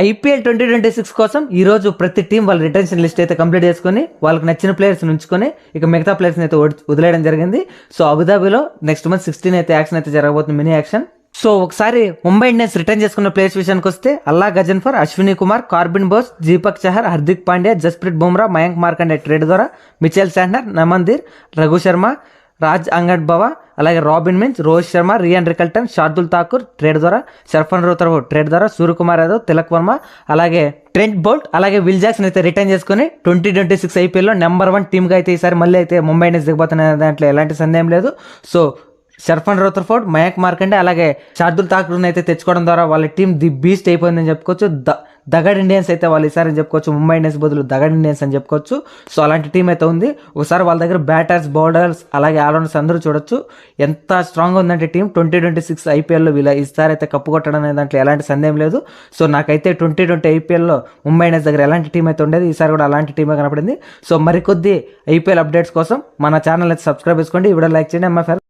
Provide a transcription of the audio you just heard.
IPL 2026 కోసం ఈ రోజు ప్రతి టీం వాళ్ళ రిటెన్షన్ లిస్ట్ అయితే కంప్లీట్ చేసుకొని వాళ్ళకి నచ్చిన ప్లేయర్స్ ఉంచుకొని ఇక మిగతా ప్లేయర్స్ని అయితే వదిలేయడం జరిగింది. సో అబుదాబిలో నెక్స్ట్ మంత్ 16 అయితే యాక్షన్ అయితే జరగబోతుంది, మినీ యాక్షన్. సో ఒకసారి ముంబై ఇండియన్స్ రిటర్న్ చేసుకున్న ప్లేయర్స్ విషయానికి వస్తే Allah Ghazanfar, Ashwani Kumar, Corbin Bosch, Deepak Chahar, Hardik Pandya, Jasprit Bumrah, Mayank Markande trade ద్వారా, మిచెల్ శాంట్నర్, నమందీర్, రఘు శర్మ, రాజ్ అంగడ్బవా, అలాగే Robin Minz, Rohit Sharma, Ryan Rickelton, Shardul Thakur trade ద్వారా, సర్ఫన్ రూతర్వుడ్ ట్రేడ్ ద్వారా, సూర్యకుమార్ యాదవ్, తిలక్ వర్మ, అలాగే ట్రెంట్ బౌల్ట్, అలాగే విల్ జాక్సన్ అయితే రిటర్న్ చేసుకుని 2026 ఐపీఎల్లో నెంబర్ 1 టీమ్గా అయితే ఈసారి మళ్ళీ అయితే ముంబై ఇండియన్స్ దిగబోతున్న దాంట్లో ఎలాంటి సందేహం లేదు. సో సర్ఫన్ రూతర్ఫోర్డ్, మయాంక్ మార్కండే, అలాగే షార్దుల్ ఠాకూర్ని అయితే తెచ్చుకోవడం ద్వారా వాళ్ళ టీం ది బీస్ట్ అయిపోయిందని చెప్పుకోవచ్చు. దగడ్ ఇండియన్స్ అయితే వాళ్ళు ఈసారి అని చెప్పుకోవచ్చు, ముంబై ఇండియన్స్ బదులు దగడ్ ఇండియన్స్ అని చెప్పుకోవచ్చు. సో అలాంటి టీం అయితే ఉంది. ఒకసారి వాళ్ళ దగ్గర బ్యాటర్స్, బౌలర్స్, అలాగే ఆల్రౌండర్స్ అందరూ చూడొచ్చు ఎంత స్ట్రాంగ్గా ఉందంటే టీం. 2026 ఐపీఎల్లో వీళ్ళ ఈసారి అయితే కప్పు కొట్టడం అనే దాంట్లో ఎలాంటి సందేహం లేదు. సో నాకైతే 2020 ఐపీఎల్లో ముంబై ఇండియన్స్ దగ్గర ఎలాంటి టీం అయితే ఉండేది, ఈసారి కూడా అలాంటి టీమే కనపడింది. సో మరికొద్ది ఐపీఎల్ అప్డేట్స్ కోసం మన ఛానల్ అయితే సబ్స్క్రైబ్ చేసుకోండి, ఈ వీడియో లైక్ చేయండి.